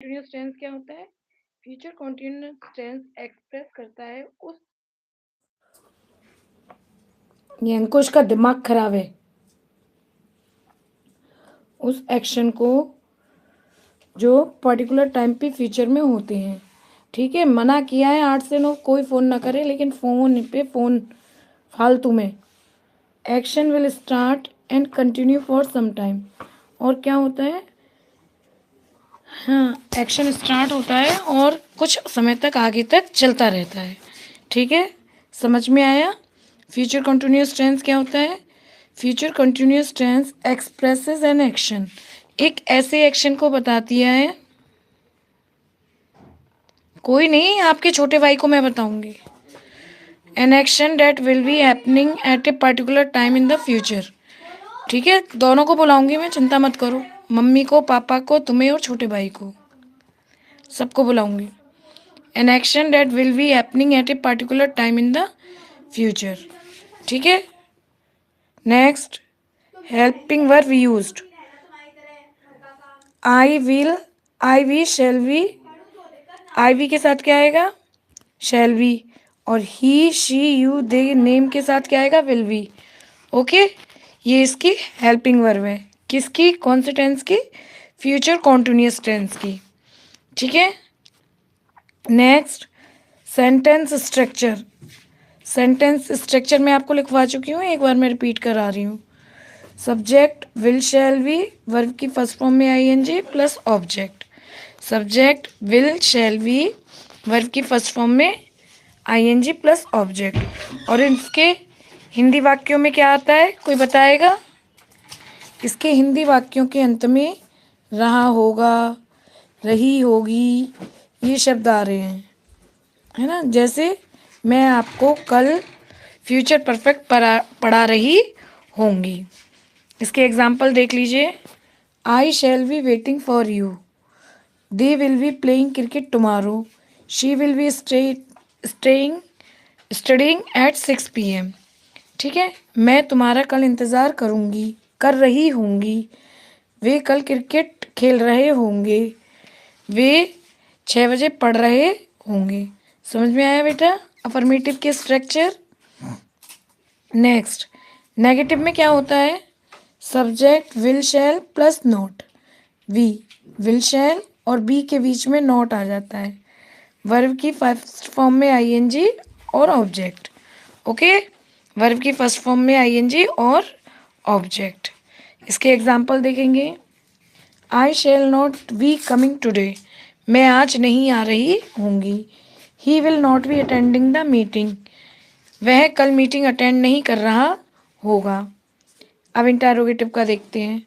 Continuous tense क्या होता है? फ्यूचर कंटिन्यूअस टेंस एक्सप्रेस करता है उस ये अंकुश का दिमाग खराब है। उस एक्शन को जो पर्टिकुलर टाइम पे फ्यूचर में होते हैं। ठीक है, मना किया है 8 से 9 कोई फ़ोन ना करे, लेकिन फ़ोन पे फ़ोन फालतू में। Action will start and continue for some time. और क्या होता है? हाँ, एक्शन स्टार्ट होता है और कुछ समय तक आगे तक चलता रहता है। ठीक है, समझ में आया? फ्यूचर कंटिन्यूअस टेंस क्या होता है? Future continuous tense expresses an action, एक ऐसे एक्शन को बताती है। कोई नहीं, आपके छोटे भाई को मैं बताऊंगी। An action that will be happening at a particular time in the future. ठीक है, दोनों को बुलाऊंगी मैं, चिंता मत करो। मम्मी को, पापा को, तुम्हें और छोटे भाई को, सबको बुलाऊंगी। An action that will be happening at a particular time in the future. ठीक है, next, helping verb used. I will, I we, shall we. I we के साथ क्या आएगा? Shall we. और he, she, you, they, name के साथ क्या आएगा? Will be. ओके, ये इसकी हेल्पिंग वर्ब है। किसकी? कौन से टेंस की? फ्यूचर कॉन्टिन्यूअस टेंस की। ठीक है, next, sentence structure. Sentence structure मैं आपको लिखवा चुकी हूँ, एक बार मैं रिपीट करा रही हूँ। Subject will shall be, verb की फर्स्ट फॉर्म में ING plus object. Subject will shall be, verb की फर्स्ट फॉर्म में आईएनजी प्लस ऑब्जेक्ट। और इसके हिंदी वाक्यों में क्या आता है? कोई बताएगा? इसके हिंदी वाक्यों के अंत में रहा होगा, रही होगी, ये शब्द आ रहे हैं, है ना। जैसे मैं आपको कल फ्यूचर परफेक्ट पढ़ा रही होंगी। इसके एग्जाम्पल देख लीजिए। I shall be waiting for you, they will be playing cricket tomorrow, she will be staying studying at 6 PM। ठीक है, मैं तुम्हारा कल इंतज़ार करूँगी, कर रही होंगी, वे कल क्रिकेट खेल रहे होंगे, वे 6 बजे पढ़ रहे होंगे। समझ में आया बेटा अफर्मेटिव के स्ट्रक्चर? नेक्स्ट, नेगेटिव में क्या होता है? Subject will shall plus not, we, will shall और बी के बीच में नॉट आ जाता है। वर्ब की फर्स्ट फॉर्म में आईएनजी और ऑब्जेक्ट। ओके, वर्ब की फर्स्ट फॉर्म में आईएनजी और ऑब्जेक्ट। इसके एग्जाम्पल देखेंगे। I shall not be coming today, मैं आज नहीं आ रही होंगी। He will not be attending the meeting, वह कल मीटिंग अटेंड नहीं कर रहा होगा। अब इंटरोगेटिव का देखते हैं।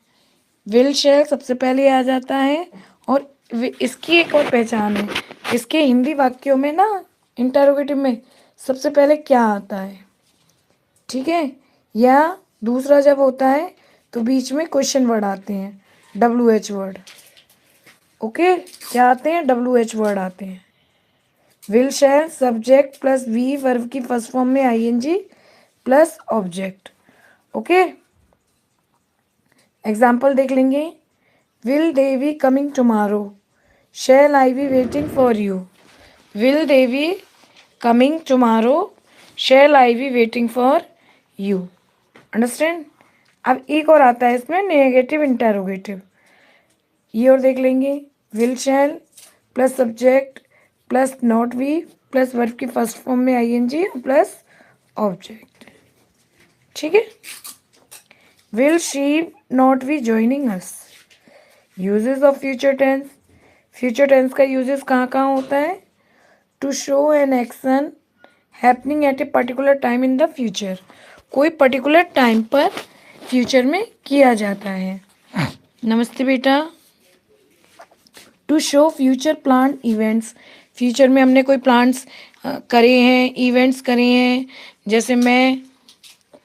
विल शैल सबसे पहले आ जाता है और इसकी एक और पहचान है। इसके हिंदी वाक्यों में ना, इंटरोगेटिव में सबसे पहले क्या आता है? ठीक है, या दूसरा जब होता है तो बीच में क्वेश्चन वर्ड आते हैं, WH वर्ड। ओके, क्या आते हैं? WH वर्ड आते हैं। Will shall subject plus V, verb की फर्स्ट फॉर्म में ING plus object. Okay, example देख लेंगे। Will they be coming tomorrow, shall I be waiting for you. Will they be coming tomorrow, shall I be waiting for you. Understand? अब एक और आता है इसमें, नेगेटिव इंटरोगेटिव। ये और देख लेंगे। Will shall plus subject plus not V plus verb की फर्स्ट फॉर्म में आईएनजी प्लस ऑब्जेक्ट। ठीक है, will she not be joining us. Uses of future tense. Future tense का यूजेस कहाँ कहाँ होता है? To show an action happening at a particular time in the future, कोई पर्टिकुलर टाइम पर फ्यूचर में किया जाता है। नमस्ते बेटा। To show future plan events, future में हमने कोई प्लान्स करे हैं, इवेंट्स करे हैं। जैसे मैं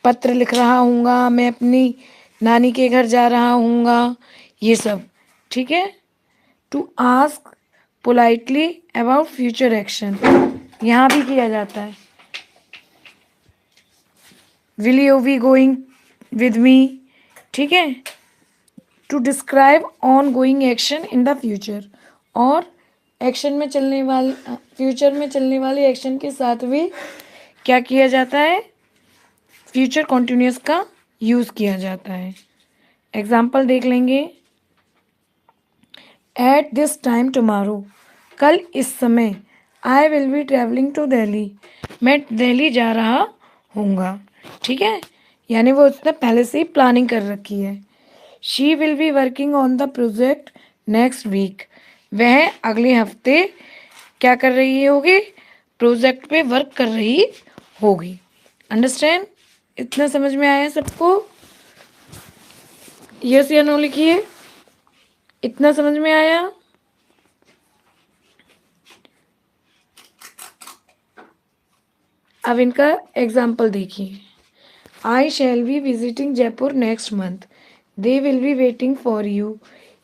पत्र लिख रहा हूँगा, मैं अपनी नानी के घर जा रहा हूँगा, ये सब। ठीक है, to ask politely about future action, यहाँ भी किया जाता है। Will you be going with me. ठीक है, to describe ongoing action in the future, और एक्शन में चलने वाले फ्यूचर में चलने वाले एक्शन के साथ भी क्या किया जाता है, फ्यूचर कॉन्टिन्यूस का यूज़ किया जाता है। एग्जाम्पल देख लेंगे। एट दिस टाइम टुमारो, कल इस समय। I will be travelling to Delhi, मैं दिल्ली जा रहा हूँगा। ठीक है, यानी वो उसने पहले से ही प्लानिंग कर रखी है। She will be working on the project next week, वह अगले हफ्ते क्या कर रही होगी, प्रोजेक्ट पे वर्क कर रही होगी। अंडरस्टैंड? इतना समझ में आया सबको? यस या नो लिखिए। इतना समझ में आया? अब इनका एग्जाम्पल देखिए। I shall be visiting Jaipur next month, they will be waiting for you,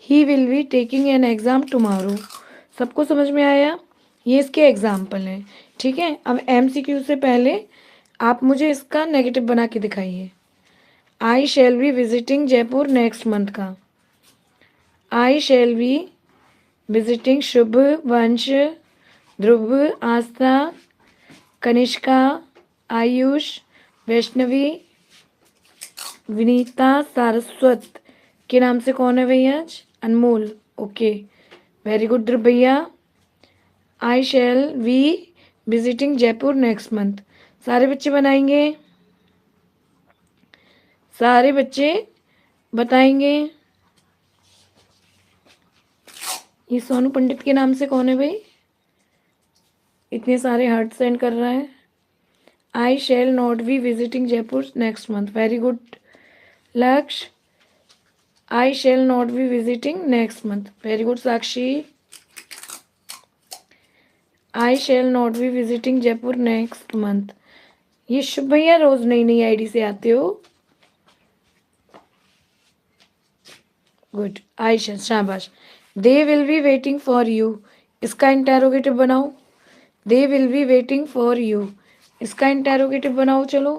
he will be taking an exam tomorrow. सबको समझ में आया? ये इसके एग्जाम्पल हैं। ठीक है, अब MCQ से पहले आप मुझे इसका नेगेटिव बना के दिखाइए। I shall be visiting Jaipur next month का, आई शैल बी विजिटिंग शुभ, वंश, ध्रुव, आस्था, कनिष्का, आयुष, वैष्णवी, विनीता, सारस्वत के नाम से कौन है भैया आज? Anmol. Okay, very good Dhruv भैया। I shall we visiting Jaipur next month, सारे बच्चे बनाएंगे, सारे बच्चे बताएंगे। ये सोनू पंडित के नाम से कौन है भाई? इतने सारे हार्ट सेंड कर रहा है। I shall not be visiting Jaipur next month, very good Lakshya. I shall not be visiting next month, very good Sakshi. I shall not be visiting Jaipur next month, ये शुभ भैया रोज नई नई आईडी से आते हो। गुड आयशा, शाबाश। दे will be waiting for you, इसका interrogative बनाओ। दे will be waiting for you, इसका इंटेरोगेटिव बनाओ। चलो,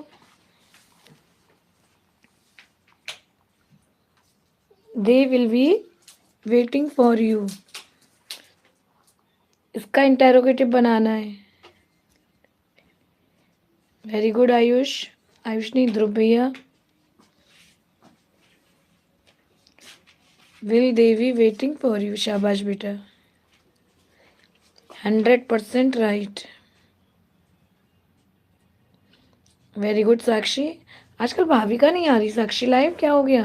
दे will be waiting for you, इसका इंटेरोगेटिव बनाना है। वेरी गुड आयुष, आयुष नहीं ध्रुव भैया। Will they B waiting for you, शाबाश बेटा, 100% राइट। वेरी गुड साक्षी। आजकल भाभी का नहीं आ रही साक्षी लाइव, क्या हो गया?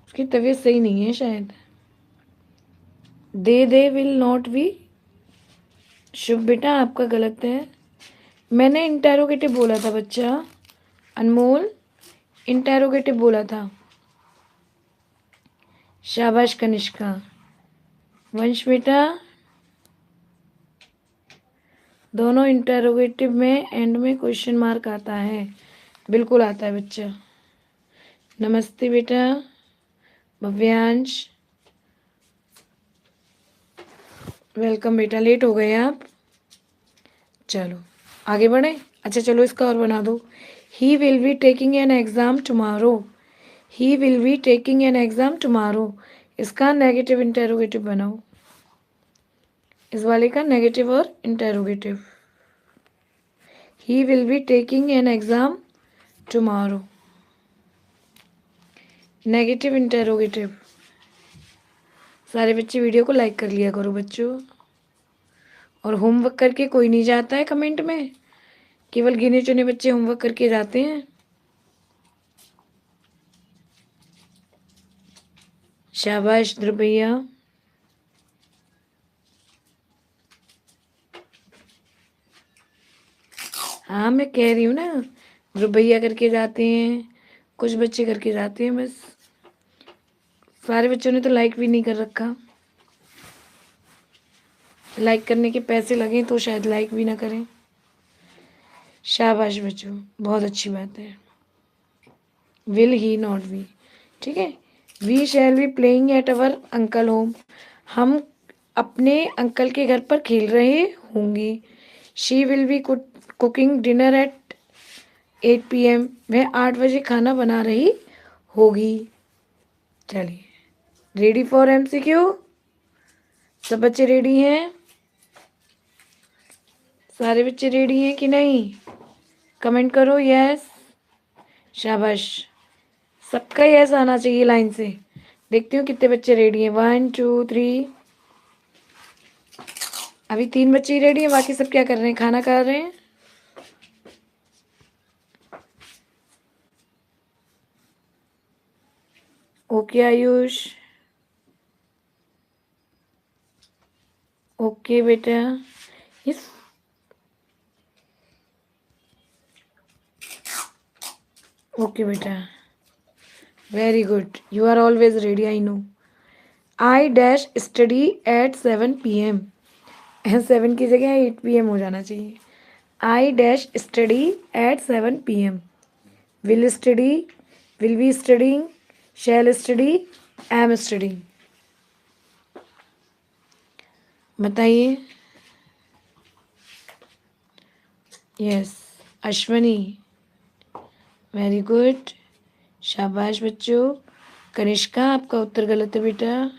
उसकी तबीयत सही नहीं है शायद। दे विल नॉट बी, शुभ बेटा आपका गलत है, मैंने इंटेरोगेटिव बोला था बच्चा। अनमोल, इंटेरोगेटिव बोला था। शाबाश कनिष्का। वंश बेटा, दोनों इंटेरोगेटिव में एंड में क्वेश्चन मार्क आता है, बिल्कुल आता है बच्चा। नमस्ते बेटा भव्यांश, वेलकम बेटा, लेट हो गए आप। चलो आगे बढ़े। अच्छा चलो इसका और बना दो। ही will be taking an exam tomorrow, he will be taking an exam tomorrow, इसका नेगेटिव इंटेरोगेटिव बनाओ। इस वाले का नेगेटिव और interrogative. He will be taking an exam tomorrow, negative interrogative. सारे बच्चे वीडियो को लाइक कर लिया करो बच्चों। और होमवर्क करके कोई नहीं जाता है कमेंट में, केवल गिने चुने बच्चे होमवर्क करके जाते हैं। शाबाश ध्रुव भैया। हाँ मैं कह रही हूँ ना, ध्रुव भैया करके जाते हैं, कुछ बच्चे करके जाते हैं बस। सारे बच्चों ने तो लाइक भी नहीं कर रखा। लाइक करने के पैसे लगे तो शायद लाइक भी ना करें। शाबाश बच्चों, बहुत अच्छी बात है। विल ही नॉट बी, ठीक है। We shall be playing at our uncle home, हम अपने अंकल के घर पर खेल रहे होंगे। She will be cooking dinner at 8 PM, वह 8 बजे खाना बना रही होगी। चलिए, रेडी फॉर MCQ? सब बच्चे रेडी हैं? सारे बच्चे रेडी हैं कि नहीं? कमेंट करो यस। शाबाश, सबका यस आना चाहिए लाइन से। देखती हूँ कितने बच्चे रेडी हैं। 1 2 3। अभी 3 बच्चे ही रेडी हैं, बाकी सब क्या कर रहे हैं? खाना खा रहे हैं। ओके आयुष, ओके बेटा। यस, ओके बेटा, very good, you are always ready, I know. I dash study at 7 PM। 7 की जगह 8 PM हो जाना चाहिए। आई dash study at 7 PM। Will study, will be studying, shell study, am studying. बताइए। Yes Ashwani, very good, शाबाश बच्चों। कनिष्का, आपका उत्तर गलत है बेटा।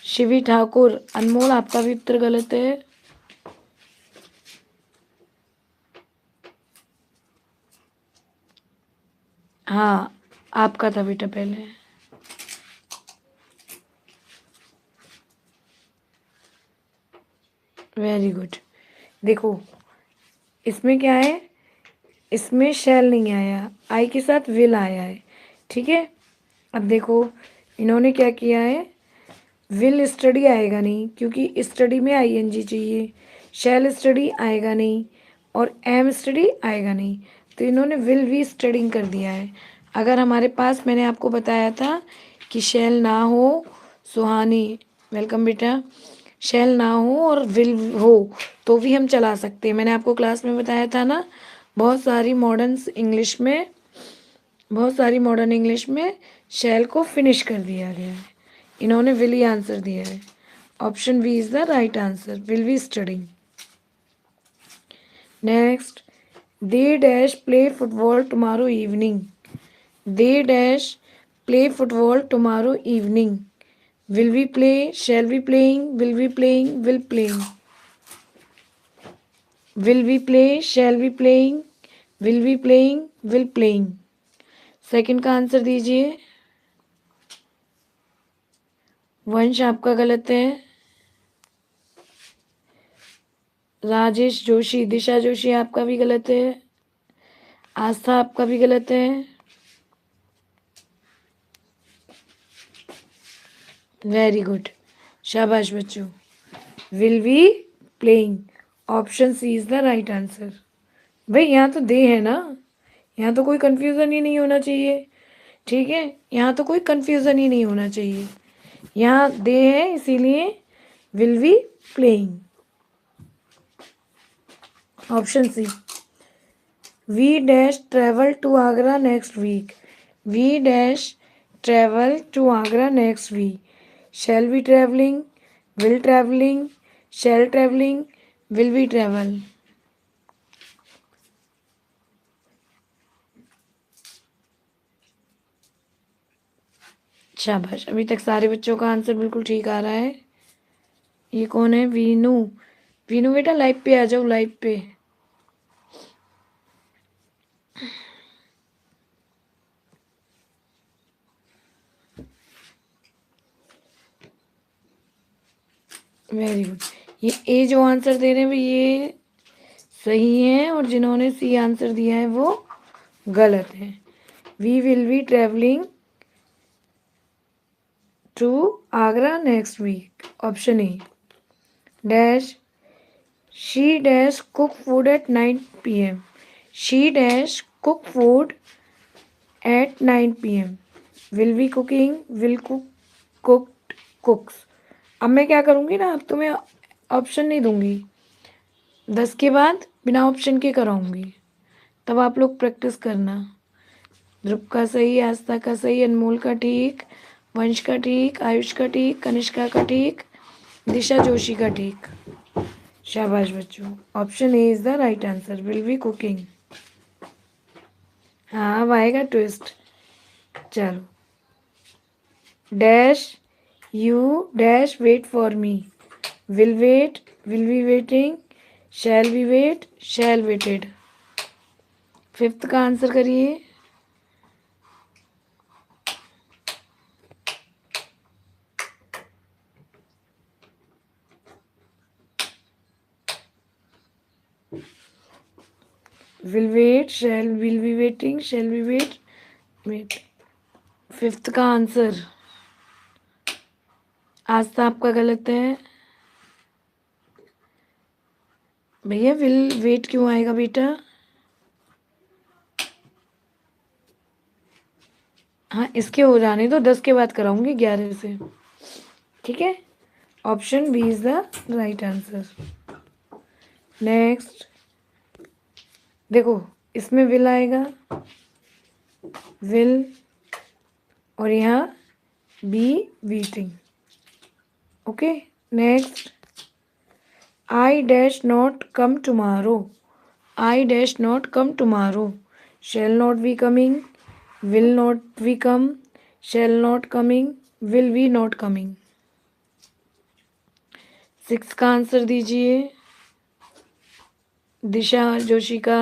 शिवी ठाकुर, अनमोल, आपका भी उत्तर गलत है। हाँ, आपका था बेटा पहले। Very good. देखो इसमें क्या है, इसमें शैल नहीं आया, आई के साथ विल आया है, ठीक है। अब देखो इन्होंने क्या किया है, विल स्टडी आएगा नहीं क्योंकि स्टडी में आईएनजी चाहिए, शैल स्टडी आएगा नहीं और एम स्टडी आएगा नहीं, तो इन्होंने विल भी स्टडिंग कर दिया है। अगर हमारे पास, मैंने आपको बताया था कि शैल ना हो, सुहानी वेलकम बेटा, शैल ना हो और विल हो तो भी हम चला सकते हैं। मैंने आपको क्लास में बताया था ना, बहुत सारी मॉडर्न इंग्लिश में शैल को फिनिश कर दिया गया है। इन्होंने विल ही आंसर दिया है। Option B is the right answer, will be studying. Next, they dash play football tomorrow evening. They dash play football tomorrow evening. Will be play, shall be playing, will be playing, will playing. Will be play, shall be playing, will be playing, will playing. Second का answer दीजिए। वंश आपका गलत है। राजेश जोशी, दिशा जोशी आपका भी गलत है। आस्था आपका भी गलत है। वेरी गुड, शाबाश बच्चों। Will be playing, option C is the right answer. भाई यहाँ तो दे है ना, यहाँ तो कोई कंफ्यूजन ही नहीं होना चाहिए, ठीक है। यहाँ तो कोई कंफ्यूजन ही नहीं होना चाहिए, यहाँ दे है इसीलिए will be playing. Option C. We dash travel to Agra next week. We dash travel to Agra next week. Shall be travelling, will travelling, shall travelling, will be travel. शाबाश, अभी तक सारे बच्चों का आंसर बिल्कुल ठीक आ रहा है। ये कौन है? वीनू। वीनू बेटा लाइव पे आ जाओ, लाइव पे। Very good. ये ए जो आंसर दे रहे हैं ये सही है और जिन्होंने सी आंसर दिया है वो गलत है। We will be travelling to Agra next week. Option A. Dash she dash cook food at 9 PM। She dash cook food at 9 PM। Will be cooking, will cook, cooked, cooks. अब मैं क्या करूँगी ना, अब तुम्हें ऑप्शन नहीं दूंगी, 10 के बाद बिना ऑप्शन के कराऊंगी, तब आप लोग प्रैक्टिस करना। ध्रुव का सही, आस्था का सही, अनमोल का ठीक, वंश का ठीक, आयुष का ठीक, कनिष्का का ठीक, दिशा जोशी का ठीक। शाबाश बच्चों, option A is the right answer, will be cooking. हाँ अब आएगा ट्विस्ट। चलो, dash you dash wait for me. Will wait, will be waiting, shall be wait, shall waited. Fifth का आंसर करिए. will wait, shall, will be waiting, shall be wait. Fifth का answer आज तो आपका गलत है भैया. विल वेट क्यों आएगा बेटा? हाँ, इसके हो जाने दो, 10 के बाद कराऊंगी 11 से. ठीक है, option B is the right answer. Next देखो, इसमें विल आएगा, विल, और यहाँ be waiting. Okay, next. I dash not come tomorrow. I dash not come tomorrow. Shall not be coming. Will not be come. Shall not coming. Will be not coming. 6 का answer दीजिए. दिशा जोशी का,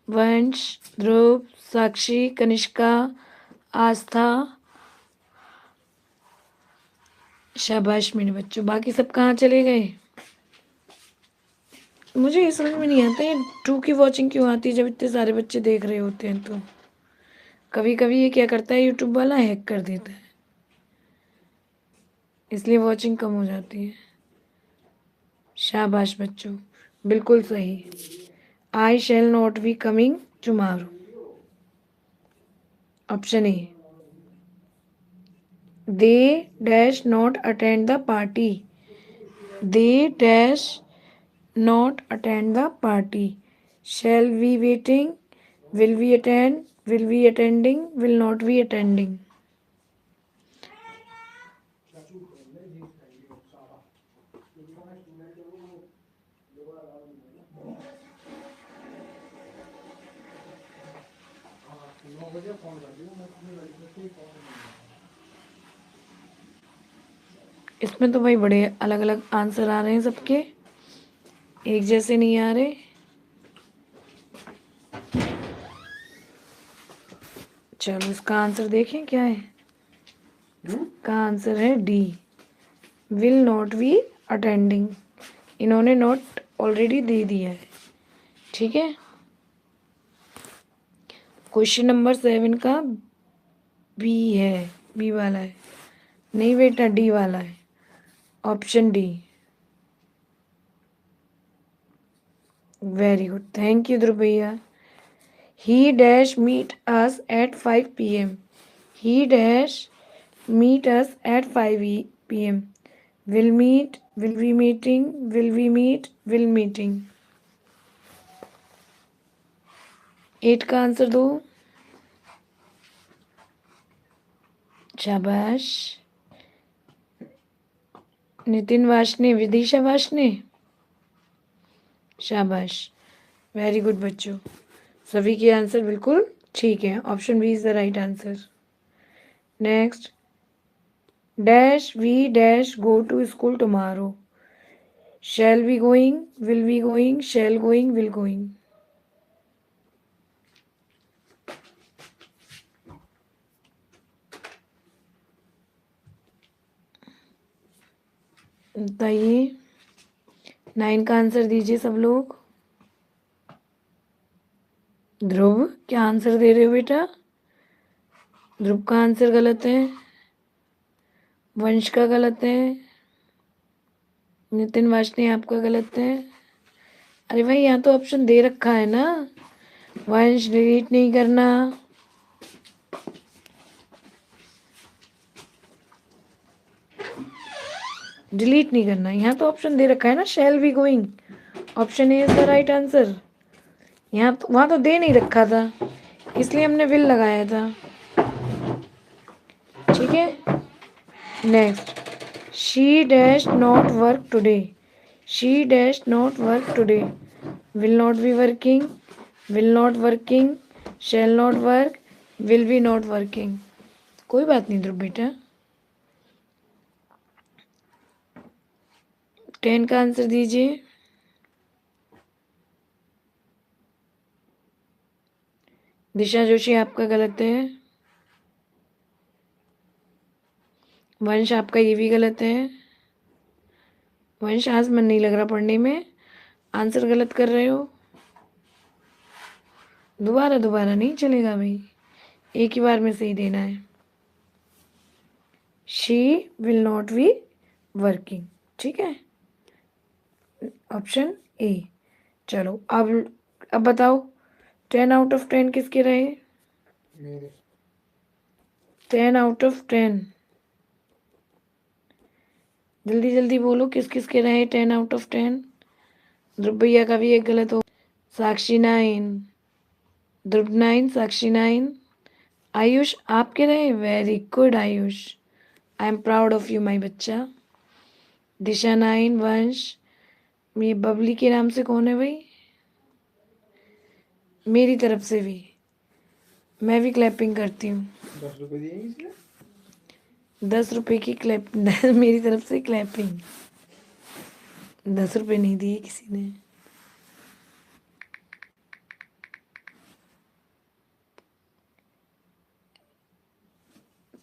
वंश, ध्रुव, साक्षी, कनिष्का, आस्था. शाबाश मेरे बच्चों. बाकी सब कहाँ चले गए? मुझे ये समझ में नहीं आता ये 2 की वॉचिंग क्यों आती है जब इतने सारे बच्चे देख रहे होते हैं. तो कभी कभी ये क्या करता है, यूट्यूब वाला हैक कर देता है, इसलिए वॉचिंग कम हो जाती है. शाबाश बच्चों, बिल्कुल सही. I shall not be coming tomorrow, option A. They dash not attend the party. They dash not attend the party. Shall be waiting, will be attend, will be attending, will not be attending. इसमें तो भाई बड़े अलग अलग answer आ रहे हैं सबके, एक जैसे नहीं आ रहे. चलो इसका आंसर देखें क्या है. इसका आंसर है D, will not be attending. इन्होंने नोट ऑलरेडी दे दिया है. ठीक है, क्वेश्चन नंबर 7 का बी है, बी वाला है. नहीं बेटा, डी वाला है, option D. Very good, thank you Dhruv भैया. He dash meet us at 5 p.m. He dash meet us at 5 p.m. Will meet, will be meeting, will we meet, will meeting. 8 का answer दो. शाबाश. नितिन वाशने, विदिशा वाशने, शाबाश. वेरी गुड बच्चों, सभी के answer बिल्कुल ठीक है. Option B is the right answer. Next. Dash we dash go to school tomorrow. Shall be going, will be going, shall going, will going. बताइए. 9 का आंसर दीजिए सब लोग. ध्रुव, क्या आंसर दे रहे हो बेटा? ध्रुव का आंसर गलत है, वंश का गलत है, नितिन वाशनी आपका गलत है. अरे भाई, यहाँ तो ऑप्शन दे रखा है ना. वंश डिलीट नहीं करना. डिलीट नहीं करना, यहाँ तो ऑप्शन दे रखा है ना, शैल be going. Option A is the right answer. यहाँ तो, वहाँ तो दे नहीं रखा था, इसलिए हमने विल लगाया था. ठीक है, next. She dash not work today. She dash not work today. Will not B working, will not working, shall not work, will be not working. कोई बात नहीं ध्रुव बेटा। 10 का आंसर दीजिए। दिशा जोशी आपका गलत है। वंश आपका ये भी गलत है। वंश आज मन नहीं लग रहा पढ़ने में, आंसर गलत कर रहे हो। दोबारा दोबारा नहीं चलेगा भाई, एक ही बार में सही देना है। She will not be working, ठीक है, ऑप्शन ए। चलो अब बताओ 10 आउट ऑफ 10 किसके रहे? मेरे 10 आउट ऑफ 10, जल्दी जल्दी बोलो किस किस के रहे 10 आउट ऑफ 10। ध्रुव भैया का भी एक गलत हो। साक्षी 9, ध्रुव 9, साक्षी 9। आयुष आपके रहे, very good Ayush, I am proud of you माई बच्चा। दिशा 9, वंश, ये बबली के नाम से कौन है भाई? मेरी तरफ से भी मैं भी क्लैपिंग करती हूँ। 10 रुपए दिए इसने। 10 रुपए की क्लैप मेरी तरफ से क्लैपिंग। 10 रुपए नहीं दिए किसी ने।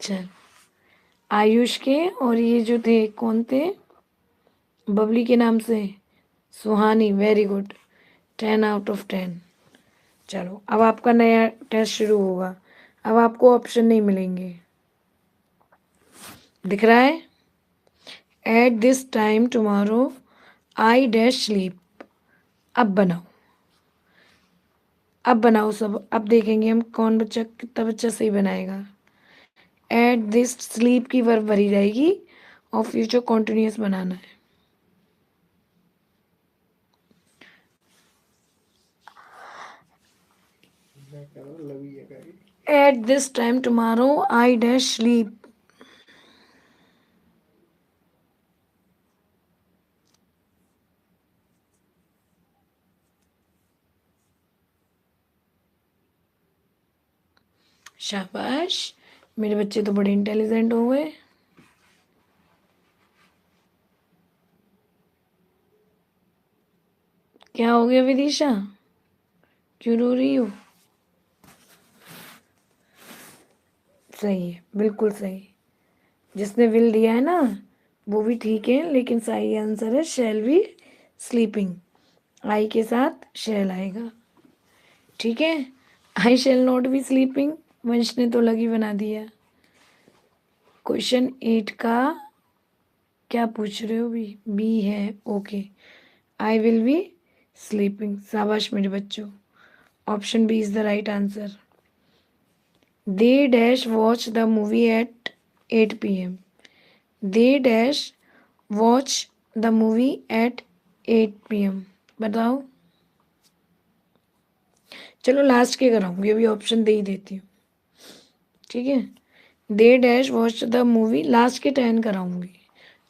चल, आयुष के और ये जो थे कौन थे, बबली के नाम से सुहानी, वेरी गुड, 10 आउट ऑफ 10। चलो अब आपका नया टेस्ट शुरू होगा, अब आपको ऑप्शन नहीं मिलेंगे। दिख रहा है? At this time tomorrow I dash sleep. अब बनाओ, अब बनाओ सब, अब देखेंगे हम कौन बच्चा कितना बच्चा सही बनाएगा। एट दिस स्लीप की वर्ब भरी रहेगी और फ्यूचर कॉन्टिन्यूस बनाना है। मैं कह रहा हूँ लवी है कहीं। At this time tomorrow I dash sleep. शाबाश, मेरे बच्चे तो बड़े इंटेलिजेंट हो गए। क्या हो गया विदिशा, क्यों रो रही हो? सही है, बिल्कुल सही। जिसने विल दिया है ना वो भी ठीक है, लेकिन सही आंसर है शैल बी स्लीपिंग। आई के साथ शैल आएगा, ठीक है। I shall not be sleeping, वंश ने तो लगी बना दिया। क्वेश्चन 8 का क्या पूछ रहे हो? बी है, okay. I will be sleeping, शाबाश मेरे बच्चों, option B is the right answer. They dash watch the movie at 8 PM। They dash watch the movie at 8 PM। बताओ, चलो लास्ट के कराऊंगी, अभी ऑप्शन दे ही देती हूँ, ठीक है। दे dash watch the movie, last के 10 कराऊंगी,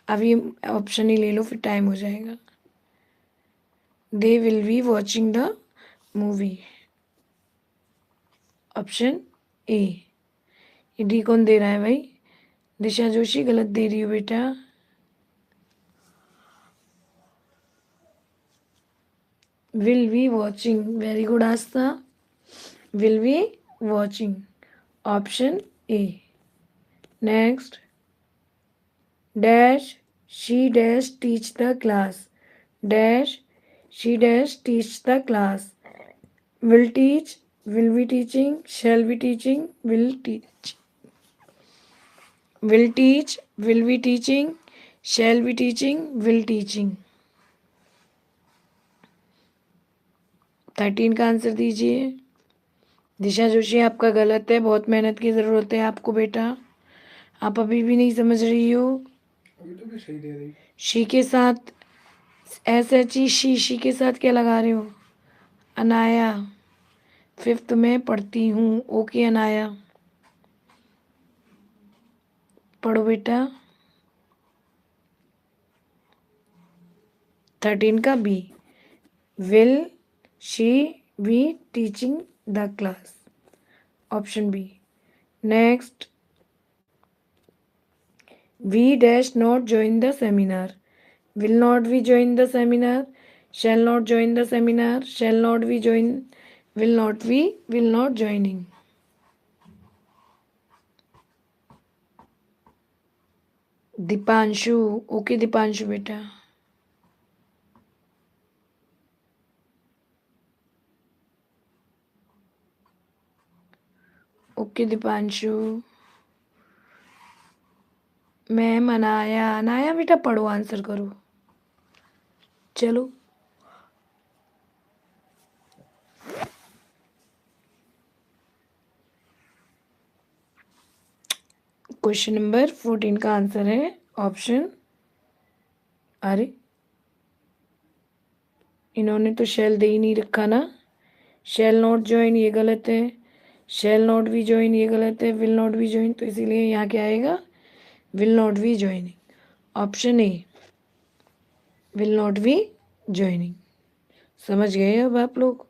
अभी ऑप्शन ही ले लो फिर टाइम हो जाएगा। दे will be watching the movie, option A. ये डी कौन दे रहा है भाई? दिशा जोशी गलत दे रही हो बेटा। Will be watching, very good Aastha, will be watching, option A. Next, dash she dash teach the class, dash she dash teach the class. Will teach, will be teaching, shall be teaching, will teach. Will teach, will be teaching, shall be teaching, will teaching. 13 का answer दीजिए। दिशा जोशी आपका गलत है, बहुत मेहनत की ज़रूरत है आपको बेटा, आप अभी भी नहीं समझ रही हो। अभी तो भी सही दे रही। शी के साथ SHE, शी के साथ क्या लगा रहे हो? अनाया, 5th में पढ़ती हूँ, ओके अनाया, पढ़ो बेटा। 13 का B, will she be teaching the class, option B. Next, we dash not join the seminar, will not we join the seminar, shall not join the seminar, shall not we join, will not we, will not joining. Deepanshu, okay Deepanshu बेटा। Okay Deepanshu. Ma'am Anaya, Anaya बेटा पढ़ो, answer करो। चलो question number 14 का answer है option, अरे इन्होंने तो शेल दे ही नहीं रखा ना। शेल नॉट ज्वाइन ये गलत है, शेल नॉट बी ज्वाइन ये गलत है, विल नॉट बी ज्वाइन, तो इसीलिए यहाँ क्या आएगा, will not be joining, option A, will not be joining. समझ गए अब आप लोग।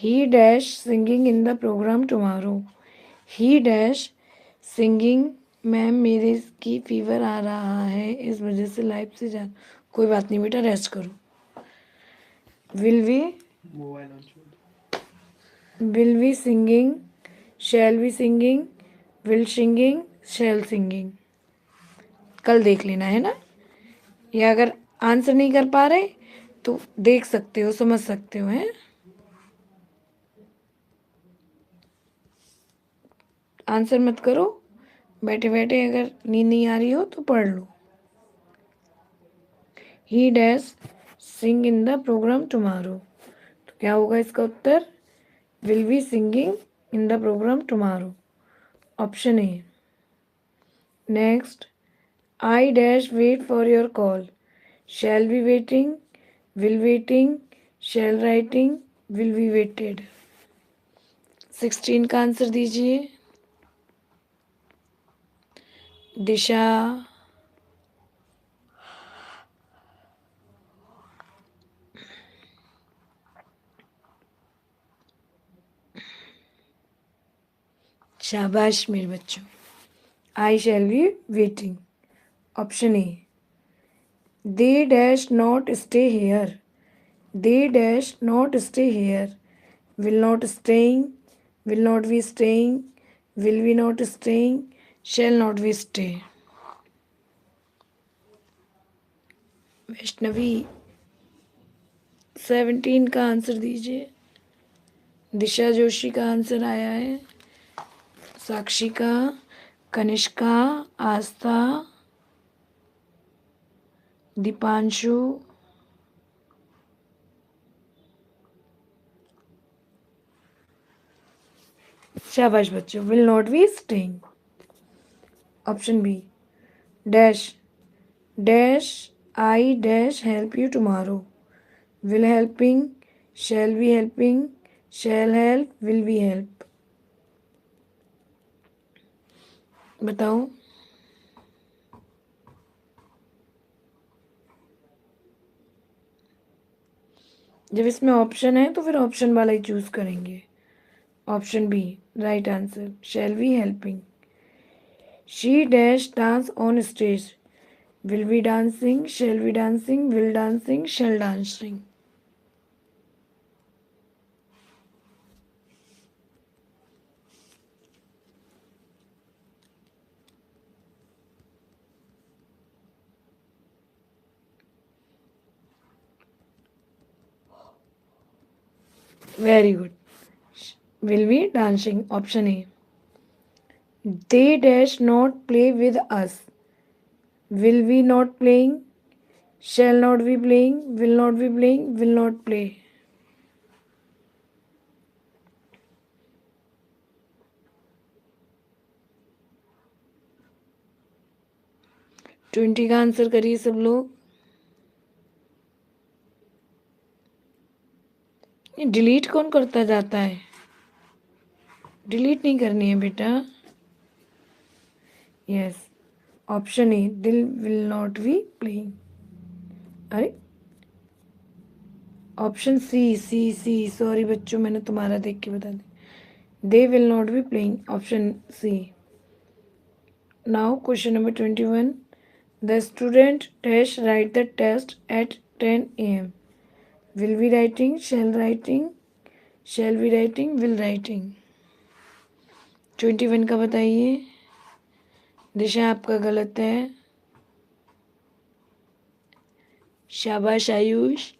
He dash singing in the programme tomorrow, he dash singing, ma'am मेरे की फीवर आ रहा है इस वजह से लाइफ से जा, कोई बात नहीं बेटा, रेस्ट करो। विल वी, मोबाइल ऑन छोड़ दो। Will we singing, shall we singing, will singing, shall singing, कल देख लेना है ना। या अगर आंसर नहीं कर पा रहे तो देख सकते हो, समझ सकते हो, हैं। आंसर मत करो, बैठे बैठे अगर नींद नहीं आ रही हो तो पढ़ लो। He dash sing in the programme tomorrow, तो क्या होगा इसका उत्तर, will be singing in the programme tomorrow, option A. Next, I dash wait for your call, shall be waiting, will waiting, shall writing, will be waited. 16 का answer दीजिए दिशा। शाबाश मेरे बच्चों। I shall be waiting, option A. They dash not stay here, they dash not stay here, will not staying, will not be staying, will be not staying, shell not be stay. Vaishnavi 17 का answer दीजिए। दिशा जोशी का answer आया है, साक्षी का, कनिष्का, आस्था, दीपांशु, शाबाश बच्चों। Will not be staying, option B. Dash dash I dash help you tomorrow, will helping, shall be helping, shall help, will be help. बताओ। जब इसमें ऑप्शन है तो फिर ऑप्शन वाला ही चूज करेंगे। Option B right answer, shall be helping. She dash dance on stage, will be dancing, shall be dancing, will dancing, shall dancing. Very good, will be dancing, option A. They dash not play with us, will B not playing, shall not be playing, will not be playing, will not play। Twenty का answer करिए सब लोग। ये delete कौन करता जाता है, delete नहीं करनी है बेटा। Yes, option A, they'll will not be playing. अरे option C, C C, sorry बच्चों मैंने तुम्हारा देख के बता दी। They will not be playing, option C. Now question number 21. The student dash write the test at 10 a.m. Will be writing, shall be writing, will writing. 21 का बताइए. दिशा आपका गलत है. शाबाश आयुष.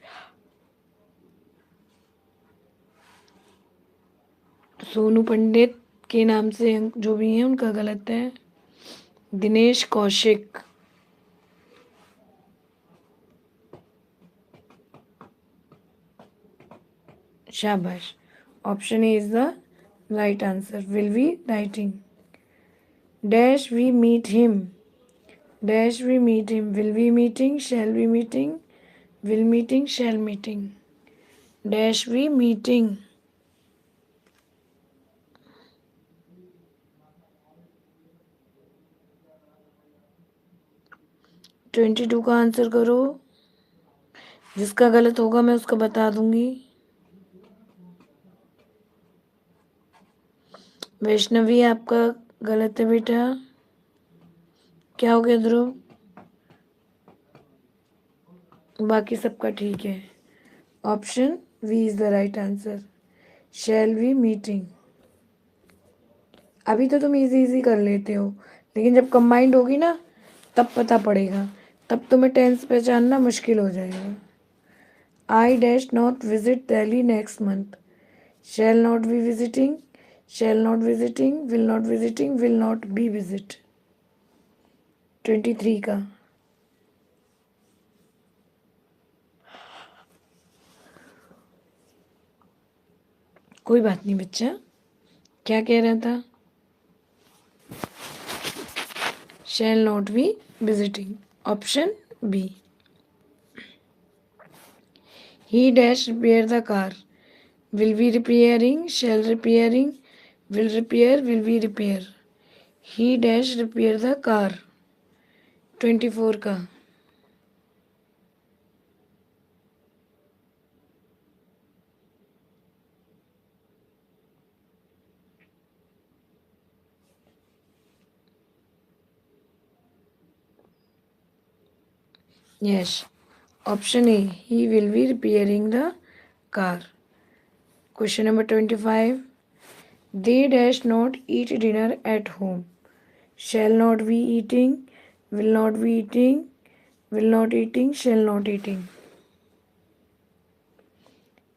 सोनू पंडित के नाम से जो भी हैं उनका गलत है. दिनेश कौशिक. शाबाश. Option A is the right answer. Will be writing. Dash we meet him. Dash we meet him. Will be meeting, shall be meeting, will meeting, shall meeting. Dash we meeting. 22 का आंसर करो. जिसका गलत होगा मैं उसका बता दूंगी. वैष्णवी आपका गलत है बेटा. क्या हो गया ध्रुव? बाकी सबका ठीक है. Option B is the right answer. Shall we meeting. अभी तो तुम इजी कर लेते हो, लेकिन जब कंबाइंड होगी ना तब पता पड़ेगा. तब तुम्हें टेंस पहचानना मुश्किल हो जाएगा. I dash not visit Delhi next month. Shall not be visiting, shall not visiting, will not be visit. 23 का. कोई बात नहीं बच्चा. क्या कह रहा था? Shall not be visiting. Option B. He dash repair the car. Will be repairing, shall repairing, will repair, will be repair. He dash repair the car. 24 का. Yes. Option A. He will be repairing the car. Question number 25. They dash not eat dinner at home. Shall not be eating, will not be eating, will not eating, shall not eating.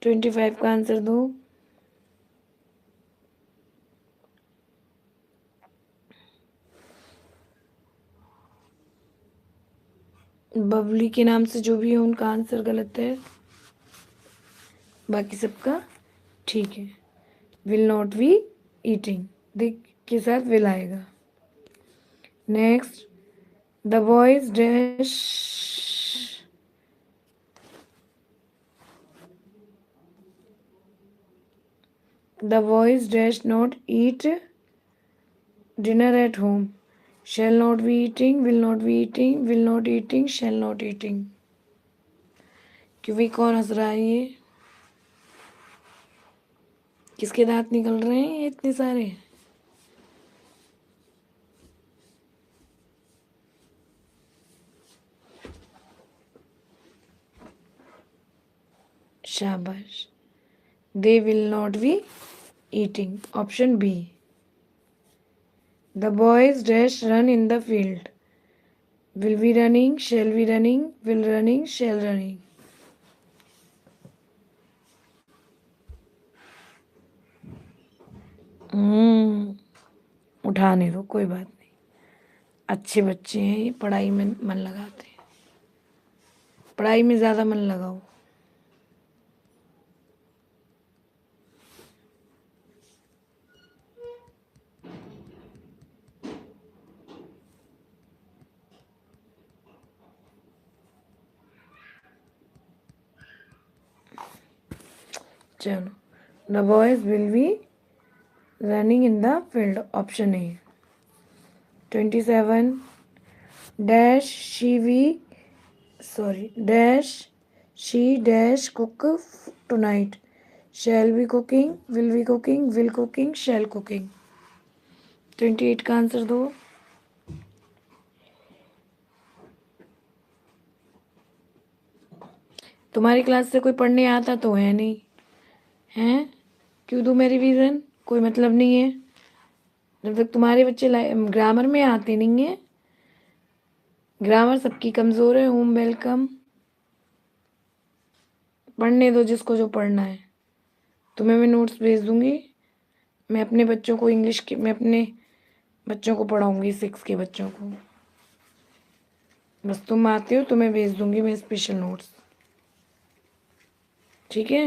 25 का answer दो. बबली के नाम से जो भी है उनका answer गलत है. बाकी सबका ठीक है. विल नॉट बी ईटिंग के साथ विल आएगा. Next. The boys dash not eat dinner at home. Shall not be eating, will not be eating, will not eating, shall not eating. क्योंकि कौन हंस रहा है ये? किसके दांत निकल रहे हैं इतने सारे? शाबाश. They will not be eating. Option B. The boys dash run in the field. Will be running, shall be running, will running, shall running. उठाने दो, कोई बात नहीं. अच्छे बच्चे हैं ये, पढ़ाई में मन लगाते हैं. पढ़ाई में ज़्यादा मन लगाओ. चलो. The boys will be running in the field. Option A. 27. Dash she dash cook tonight. Shall be cooking, will be cooking, will cooking, shall cooking. 28 का आंसर दो. तुम्हारी क्लास से कोई पढ़ने आता तो है नहीं, हैं? क्यों दूँ मैं रिवीजन? कोई मतलब नहीं है जब तक तुम्हारे बच्चे ग्रामर में आते नहीं है। ग्रामर सबकी कमज़ोर है। Home welcome. पढ़ने दो जिसको जो पढ़ना है। तुम्हें मैं नोट्स भेज दूंगी। मैं अपने बच्चों को इंग्लिश के मैं अपने बच्चों को पढ़ाऊंगी, 6 के बच्चों को। बस तुम आते हो तो मैं भेज दूंगी मैं स्पेशल नोट्स, ठीक है?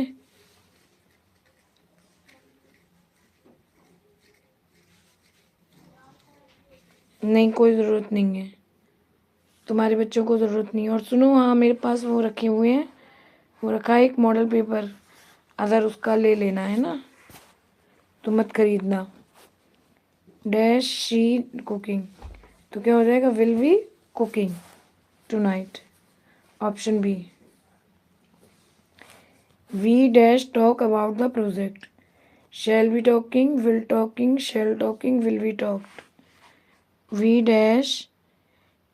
नहीं, कोई ज़रूरत नहीं है, तुम्हारे बच्चों को ज़रूरत नहीं है। और सुनो, हाँ मेरे पास वो रखे हुए हैं, वो रखा है एक मॉडल पेपर, अगर उसका ले लेना है ना तो मत खरीदना। डैश शी कुकिंग, तो क्या हो जाएगा? Will be cooking tonight. Option B. We dash talk about the project. Shall be talking, will talking, shall talking, will be talked. We dash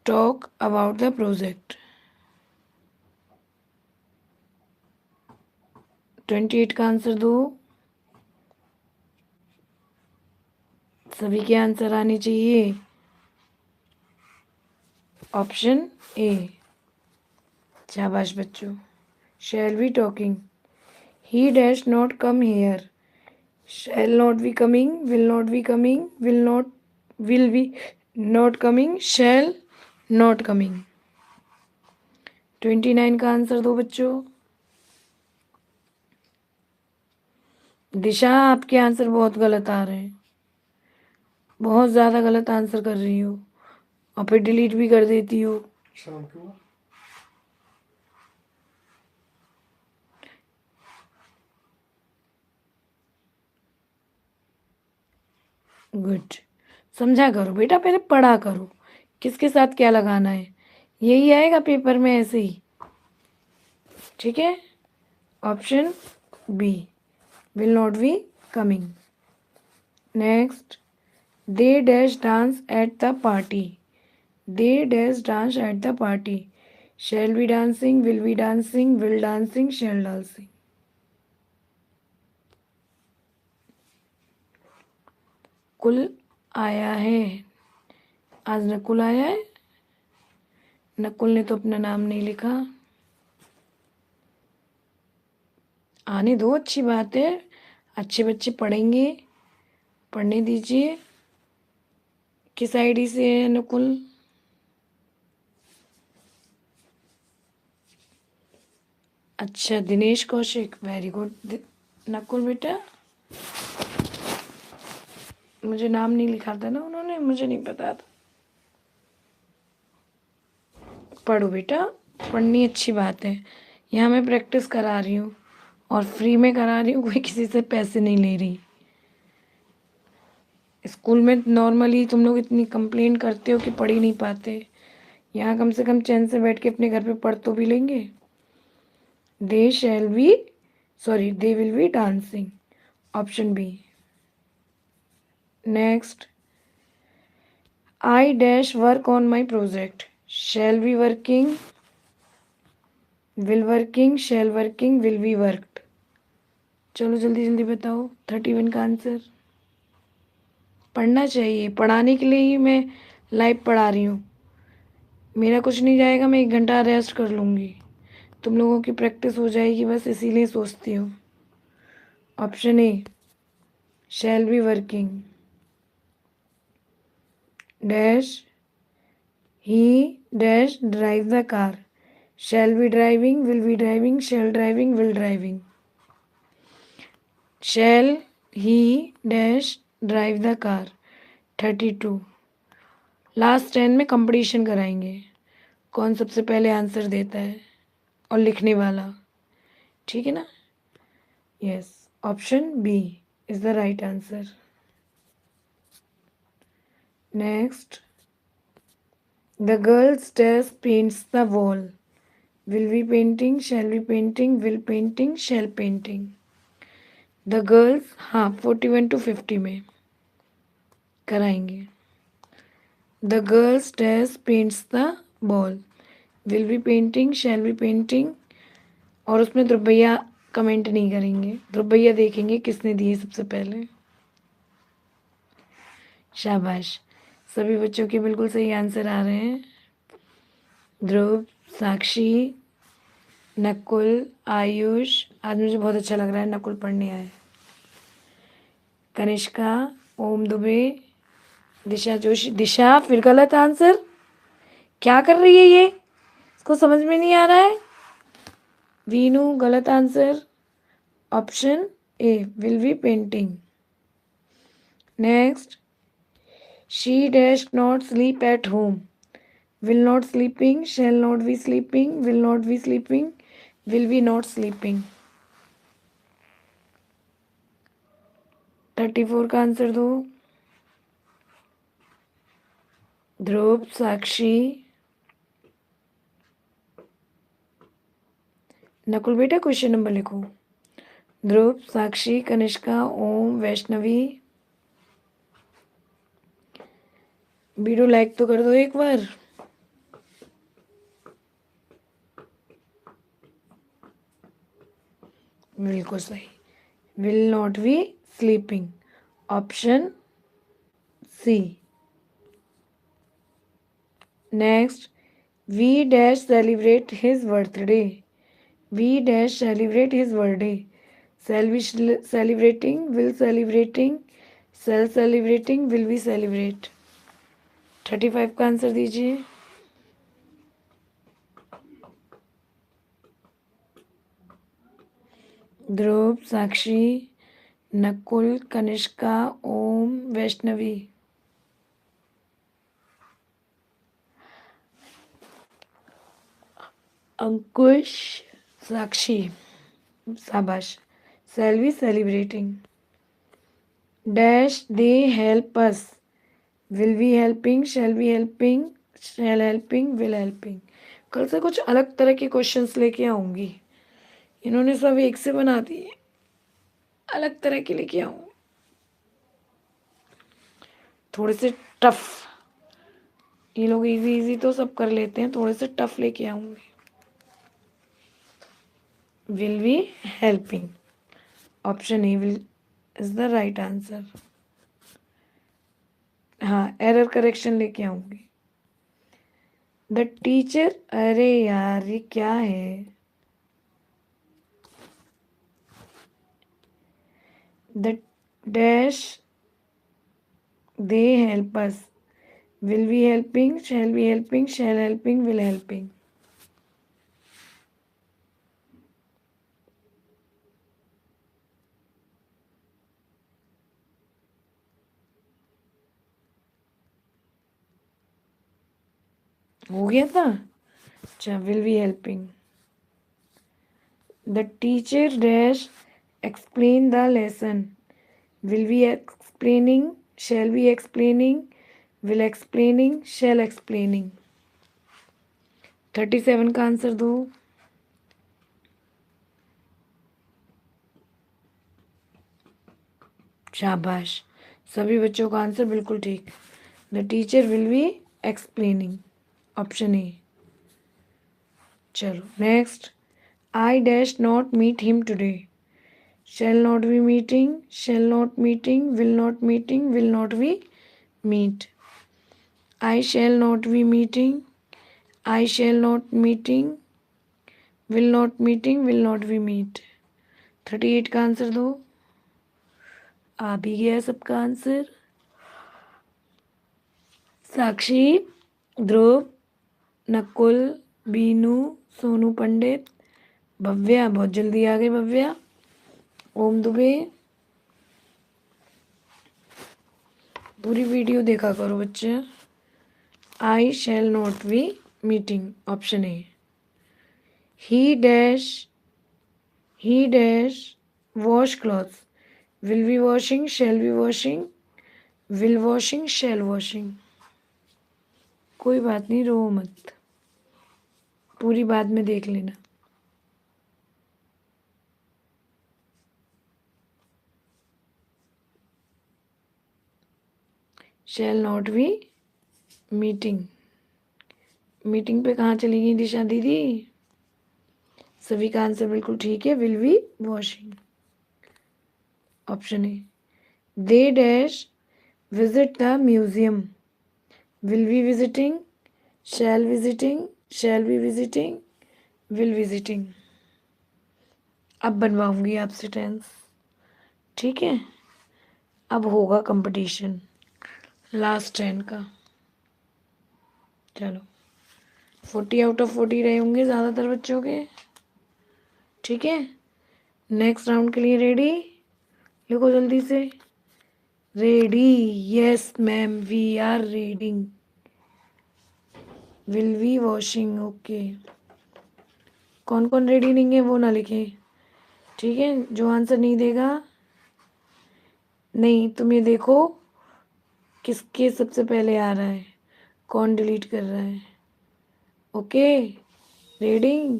talk about the project. 28 का answer दो। सभी के answer आने चाहिए। Option A. शाबाश बच्चों। Shall be talking. He dash not come here. Shall not be coming, will not be coming, will be not coming, shall not coming। 29 का answer दो बच्चों। दिशा, आपके आंसर बहुत गलत आ रहे हैं, बहुत ज़्यादा गलत आंसर कर रही हो और फिर डिलीट भी कर देती हो। शाम को गुड। समझा करो बेटा, पहले पढ़ा करो किसके साथ क्या लगाना है, यही आएगा पेपर में ऐसे ही, ठीक है? Option B, will not be coming. Next, they dash dance at the party. They dash dance at the party. Shall be dancing, will be dancing, will dancing, shall dancing. कुल आया है, आज नकुल आया है। नकुल ने तो अपना नाम नहीं लिखा। आने दो, अच्छी बात है, अच्छे बच्चे पढ़ेंगे, पढ़ने दीजिए। किस आईडी से है नकुल? अच्छा, दिनेश कौशिक, वेरी गुड नकुल बेटा। मुझे नाम नहीं लिखा था ना उन्होंने, मुझे नहीं पता था। पढ़ो बेटा, पढ़नी अच्छी बात है। यहाँ मैं प्रैक्टिस करा रही हूँ और फ्री में करा रही हूँ, कोई किसी से पैसे नहीं ले रही। स्कूल में नॉर्मली तुम लोग इतनी कंप्लेंट करते हो कि पढ़ ही नहीं पाते, यहाँ कम से कम चैन से बैठ के अपने घर पे पढ़ तो भी लेंगे। They shall be sorry they will be dancing. Option B. Next, I dash work on my project. Shall be working, will working, shall working, will be worked. चलो जल्दी जल्दी बताओ 31 का आंसर। पढ़ना चाहिए, पढ़ाने के लिए ही मैं लाइव पढ़ा रही हूँ। मेरा कुछ नहीं जाएगा, मैं 1 घंटा रेस्ट कर लूँगी, तुम लोगों की प्रैक्टिस हो जाएगी, बस इसीलिए सोचती हूँ। Option A, shall be working dash he dash drive the car. Shall be driving, will be driving, shall driving, will driving. Shall he dash drive the car. 32। Last 10 में कंपटीशन कराएंगे, कौन सबसे पहले आंसर देता है और लिखने वाला, ठीक है ना? Yes, option B is the right answer. Next, the girls dash paints the wall. Will be painting, shall be painting, will painting, shall painting. The girls, हाँ 41 to 50 में कराएंगे। The girls dash paints the ball. Will be painting, shall be painting, और उसमें ध्रुव भैया comment नहीं करेंगे, ध्रुव भैया देखेंगे किसने दिए सबसे पहले। शाबाश, सभी बच्चों के बिल्कुल सही आंसर आ रहे हैं। ध्रुव, साक्षी, नकुल, आयुष, आज मुझे बहुत अच्छा लग रहा है नकुल पढ़ने आए। कनिष्का, ओम दुबे, दिशा जोशी। दिशा फिर गलत आंसर, क्या कर रही है ये, इसको समझ में नहीं आ रहा है। वीनू गलत answer, option A will be painting. Next, she dash not sleep at home, will not sleeping, shall not be sleeping, will not be sleeping, will be not sleeping। 34 का आंसर दो। ध्रुव, साक्षी, नकुल बेटा क्वेश्चन नंबर लिखो। Dhruv, Sakshi, Kanishka, Om, Vaishnavi. Video like तो कर दो एक बार। बिल्कुल सही, will not be sleeping, option C. Next, we dash celebrate his birthday, we dash celebrate his birthday, shall be celebrating, will celebrating, shall celebrating, will be celebrate। 35 का answer दीजिए। ध्रुव, साक्षी, नकुल, कनिष्का, ओम, वैष्णवी। अंकुश, साक्षी, शाबाश। shall be celebrating। Dash they help us, will be helping, shall be helping, shall helping, will helping. कल से कुछ अलग तरह के questions लेके आऊंगी, इन्होंने सब एक से बना दिए, अलग तरह के लेके आऊंगी, थोड़े से टफ। ये लोग इजी इजी तो सब कर लेते हैं, थोड़े से टफ लेके आऊंगी। Will be helping, option A will is the right answer. हाँ, एरर करेक्शन लेके आऊंगी। द टीचर, अरे यार ये क्या है। The dash they help us, will be helping, shall be helping, shall helping, will helping. हो गया था। अच्छा, will be helping. The teacher dash explain the lesson, will be explaining, shall be explaining, will explaining, shall explaining. 37 का answer दो। शाबाश, सभी बच्चों का आंसर बिल्कुल ठीक। The teacher will be explaining, option A. चलो next, I dash not meet him today, shall not be meeting, shall not meeting, will not meeting, will not be meet। I shall not be meeting, I shall not meeting, will not meeting, will not be meet। 38 का answer दो। आ भी गया सबका answer. साक्षी, ध्रुव, नकुल, बीनू, सोनू पंडित, भव्या, बहुत जल्दी आ गई भव्या, ओम दुबे। पूरी video देखा करो बच्चे। I shall not be meeting, option A. He dash wash clothes, will be washing, shall be washing, will washing, shall washing. कोई बात नहीं, रो मत, पूरी बाद में देख लेना। शैल नॉट बी मीटिंग, मीटिंग पे कहाँ चली गई दिशा दीदी। सभी का आंसर बिल्कुल ठीक है, will be washing. Option A, they dash visit the museum, will be visiting, shall visiting, shall be visiting, will visiting. अब बनवाऊंगी आपसे टेंस, ठीक है। अब होगा कंपटीशन लास्ट 10 का। चलो 40 आउट ऑफ 40 रहे होंगे ज़्यादातर बच्चों के, ठीक है। नेक्स्ट राउंड के लिए रेडी? लिखो जल्दी से, ready. Yes ma'am, we are reading. Will be washing, okay. कौन कौन रेडी नहीं है वो ना लिखे, ठीक है। जो आंसर नहीं देगा, नहीं, तुम ये देखो किसके सबसे पहले आ रहा है, कौन डिलीट कर रहा है। Okay, reading.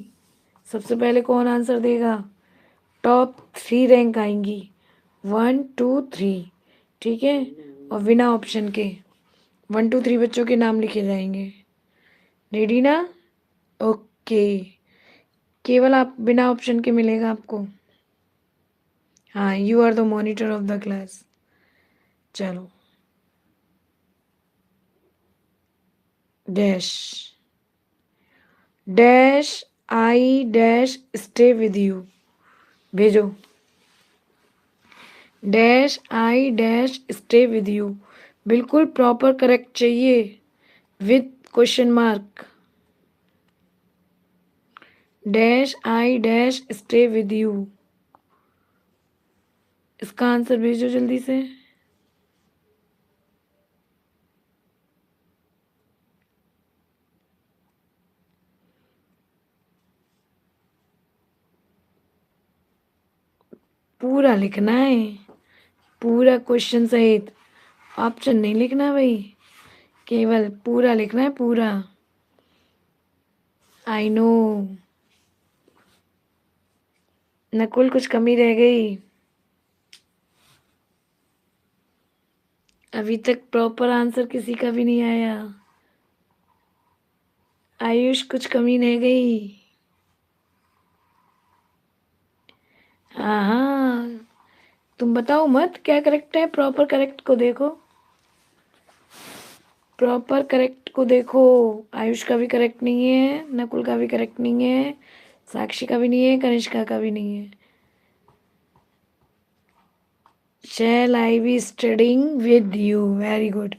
सबसे पहले कौन आंसर देगा? टॉप 3 रैंक आएंगी, 1 2 3, ठीक है। और बिना ऑप्शन के 1 2 3 बच्चों के नाम लिखे जाएंगे। रेडी ना? ओके, केवल आप बिना ऑप्शन के मिलेगा आपको। हाँ, you are the monitor of the class. चलो, dash dash I dash stay with you, भेजो। Dash I dash stay with you, बिल्कुल प्रॉपर करेक्ट चाहिए, with question mark. Dash I dash stay with you, इसका answer भेजो जल्दी से। पूरा लिखना है, पूरा क्वेश्चन सहित, ऑप्शन नहीं लिखना भाई, केवल पूरा लिखना है, पूरा। आई नो नकुल, कुछ कमी रह गई, अभी तक प्रॉपर आंसर किसी का भी नहीं आया। आयुष, कुछ कमी रह गई? हाँ हाँ, तुम बताओ मत क्या करेक्ट है, प्रॉपर करेक्ट को देखो, प्रॉपर करेक्ट को देखो। आयुष का भी करेक्ट नहीं है, नकुल का भी करेक्ट नहीं है, साक्षी का भी नहीं है, कनिष्का का भी नहीं है। Shall I be studying with you, very good.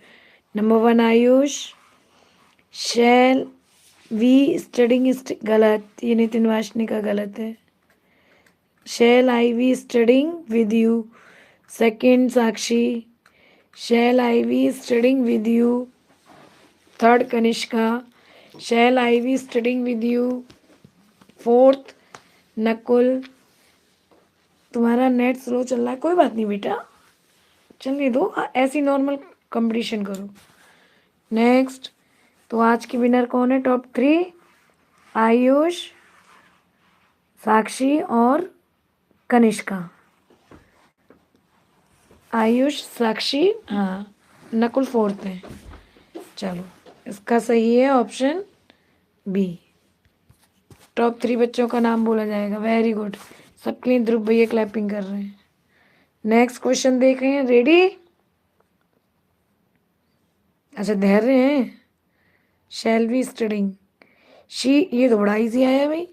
Number 1 Ayush. Shall we studying, गलत, ये नितिन वाशनी का गलत है। Shall I be studying with you, second Sakshi. Shall I be studying with you, third Kanishka. Shall I be studying with you, fourth Nakul. तुम्हारा net slow चल रहा है, कोई बात नहीं बेटा, चलने दो, ऐसी नॉर्मल कंपटीशन करो। नेक्स्ट, तो आज की विनर कौन है? टॉप 3 आयुष, साक्षी और कनिष्का। आयुष, साक्षी, हाँ, नकुल फोर्थ है। चलो, इसका सही है ऑप्शन बी, टॉप 3 बच्चों का नाम बोला जाएगा, वेरी गुड। सबके लिए ध्रुव भैया क्लैपिंग कर रहे हैं। नेक्स्ट क्वेश्चन देख रहे हैं, रेडी? अच्छा, धैर्य है। शैल बी स्टडिंग, शी, ये तो बड़ा इजी आया भाई।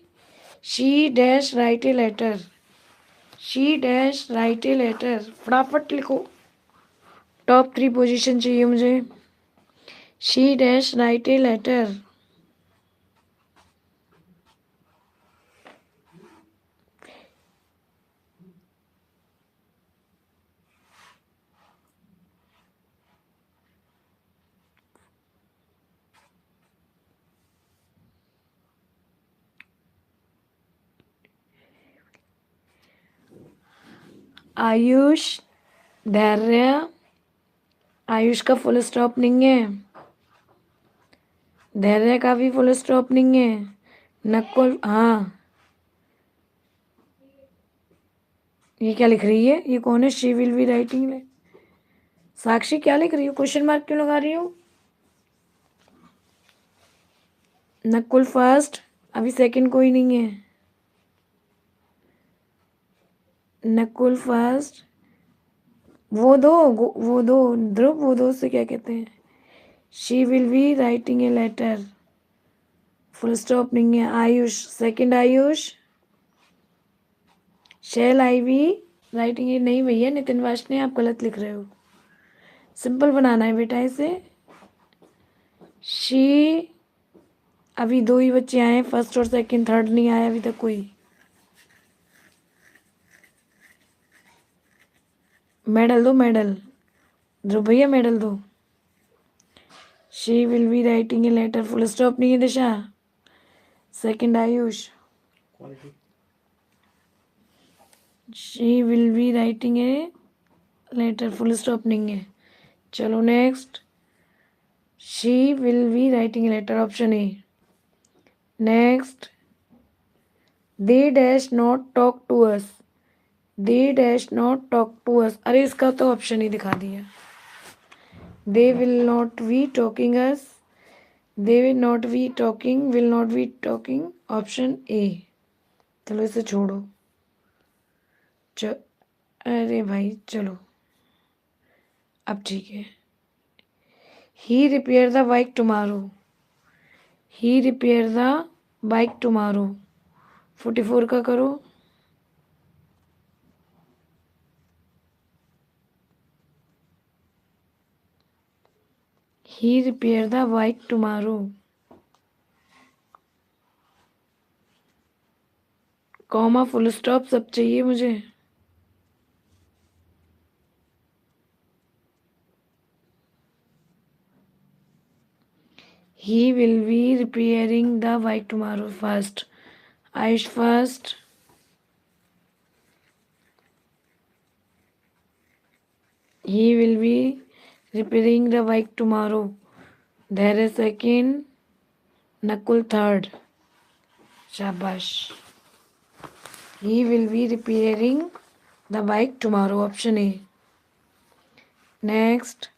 She dash write a letter, she dash write a letter, फटाफट लिखो, टॉप 3 पोजीशन चाहिए मुझे। She dash write a letter, Ayush, Dhairya, Ayush का फुल स्टॉप नहीं है, धैर्य का भी फुल स्टॉप नहीं है, नकुल, हाँ, ये क्या लिख रही है? ये कौन है? She will be writing. Sakshi क्या लिख रही हो? क्वेश्चन मार्क क्यों लगा रही हो? नकुल फर्स्ट, अभी सेकंड कोई नहीं है। नकुल फर्स्ट, वो दो ध्रुव, वो दो से क्या कहते हैं? She will be writing a letter, full stop नहीं है। Ayush second, Ayush shall I be writing a, नहीं भैया नितिन वाशने आप गलत लिख रहे हो, सिंपल बनाना है बेटा इसे। शी, अभी दो ही बच्चे आए हैं, फर्स्ट और सेकंड, थर्ड नहीं आया अभी तक कोई। मेडल दो, मेडल ध्रुव भैया, मेडल दो। She will be writing a letter, full stop नहीं है Disha. Second Ayush, quality. She will be writing a letter, full stop नहीं है। चलो next, she will be writing a letter, option A. Next, they dash not talk to us, they dash not talk to us, अरे इसका तो option ही दिखा दिया। They will not be talking us, they will not be talking, will not be talking, option A. चलो इसे छोड़ो। अरे भाई चलो, अब ठीक है। He repair the bike tomorrow, he repair the bike tomorrow, 44 का करो। He repair the bike tomorrow, comma full stop सब चाहिए मुझे। He will be repairing the bike tomorrow, first Ayush first, he will be repairing the bike tomorrow, Dhairya second, Nakul third, शाबाश। he will be repairing the bike tomorrow, option A. Next,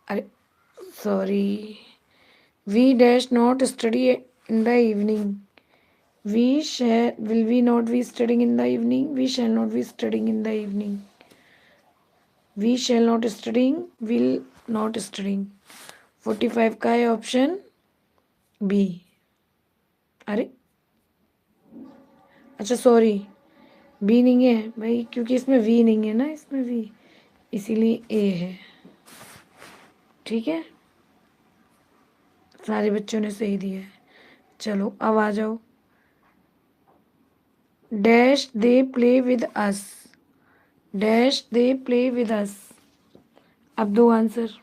अरे sorry, we dash not study in the evening, we shall will we not be studying in the evening, we shall not be studying in the evening, we shall not studying, will not studying, 45 का है option B. अरे अच्छा sorry, B नहीं है भाई, क्योंकि इसमें we नहीं है ना, इसमें वी, इसीलिए ए है। ठीक है, सारे बच्चों ने सही दिया है। चलो अब आ जाओ। Dash they play with us, dash they play with us, अब दो आंसर।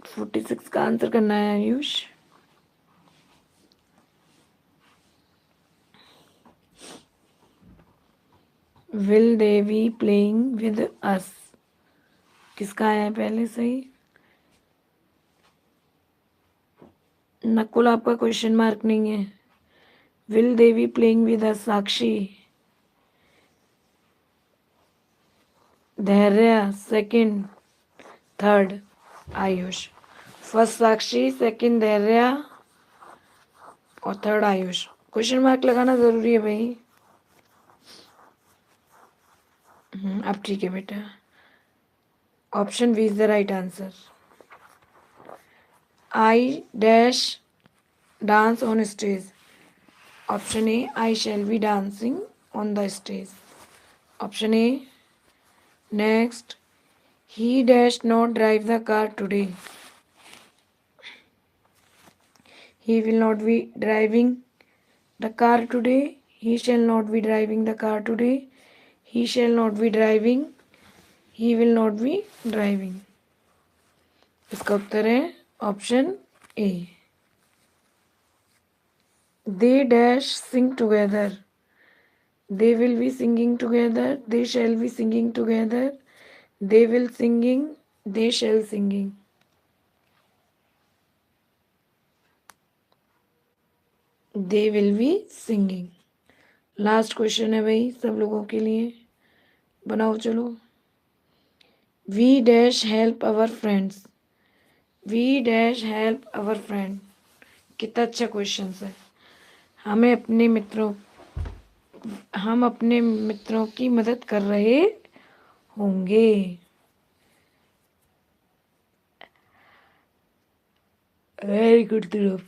फोर्टी सिक्स का आंसर करना है Ayush. Will they be playing with अस, किसका है पहले सही? नकुल आपका क्वेश्चन मार्क नहीं है। Will they be playing with us, Sakshi. Dhairya second, third Ayush, first Sakshi, second Dhairya और थर्ड आयुष। क्वेश्चन मार्क लगाना जरूरी है भाई। अब ठीक है बेटा, option B is the right answer. I dash dance on stage, option A, I shall be dancing on the stage, option A. Next, he dash not drive the car today, he will not be driving the car today, he shall not be driving the car today, he shall not be driving, he will not be driving, इसका उत्तर है option A. they dash sing together, they will be singing together, they shall be singing together, they will singing, they shall singing, they will be singing। Last question है भाई सब लोगों के लिए, बनाओ चलो। We dash help our friends, we dash help our friend, कितना अच्छा क्वेश्चन है। हम अपने मित्रों की मदद कर रहे होंगे। वेरी गुड ध्रुव।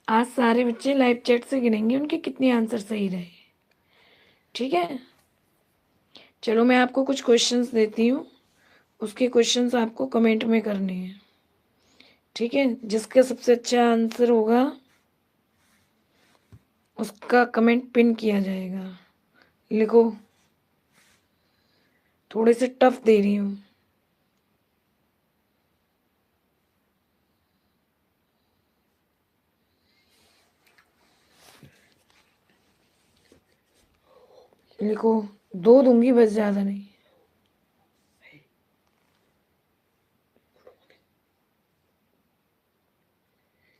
आज सारे बच्चे लाइव चैट से गिनेंगे उनके कितने आंसर सही रहे, ठीक है। चलो मैं आपको कुछ क्वेश्चंस देती हूँ, उसके क्वेश्चंस आपको कमेंट में करने हैं, ठीक है। जिसका सबसे अच्छा आंसर होगा उसका कमेंट पिन किया जाएगा। लिखो, थोड़े से टफ दे रही हूँ। लिखो, 2 दूंगी बस, ज़्यादा नहीं।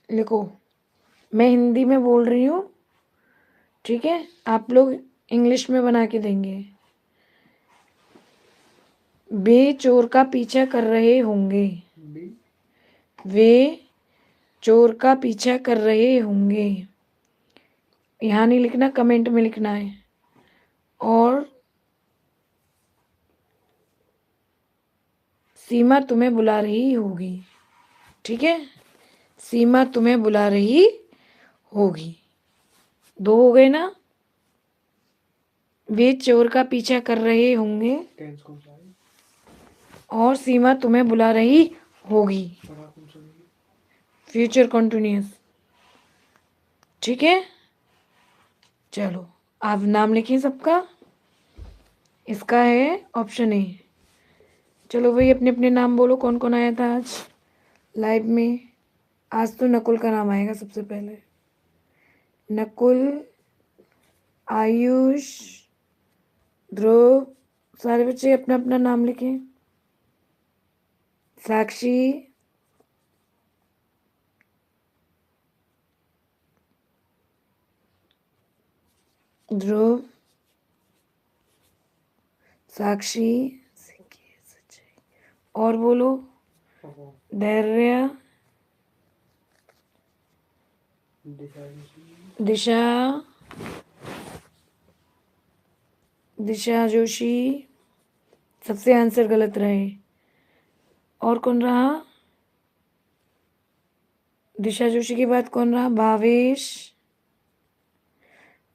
लिखो, मैं हिंदी में बोल रही हूँ, ठीक है, आप लोग इंग्लिश में बना के देंगे। वे चोर का पीछा कर रहे होंगे, बी वे चोर का पीछा कर रहे होंगे। यहाँ नहीं लिखना, कमेंट में लिखना है। और सीमा तुम्हें बुला रही होगी, ठीक है, सीमा तुम्हें बुला रही होगी। 2 हो गए ना। वे चोर का पीछा कर रहे होंगे टेंस कौन सा है? और सीमा तुम्हें बुला रही होगी, पढ़ा कौन सा नहीं? फ्यूचर कंटिन्यूअस, ठीक है। चलो आप नाम लिखिए सबका, इसका है ऑप्शन ए। चलो भाई अपने अपने नाम बोलो, कौन कौन आया था आज लाइव में। आज तो नकुल का नाम आएगा सबसे पहले। नकुल, आयुष, ध्रुव, सारे बच्चे अपना अपना नाम लिखें। साक्षी, ध्रुव, साक्षी, और बोलो, ओहो, धैर्य, दिशा जोशी, दिशा, दिशा जोशी, सबसे आंसर गलत रहे। और कौन रहा? दिशा जोशी के बाद कौन रहा? भावेश,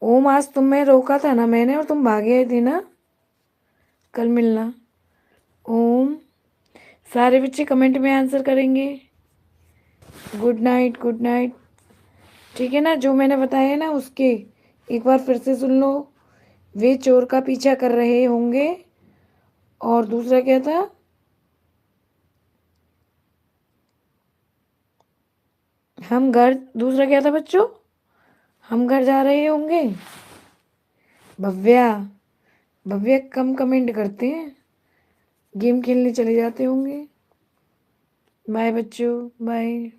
ओम। आज तुम्हें रोका था ना मैंने और तुम भागे आई थी ना, कल मिलना। ओम, सारे बच्चे कमेंट में आंसर करेंगे। गुड नाइट, गुड नाइट, ठीक है ना। जो मैंने बताया है ना उसके एक बार फिर से सुन लो। वे चोर का पीछा कर रहे होंगे, और दूसरा क्या था? हम घर, दूसरा क्या था बच्चों? हम घर जा रहे होंगे। भव्या, भव्या कम कमेंट करते हैं, गेम खेलने चले जाते होंगे। बाय बच्चों, बाय।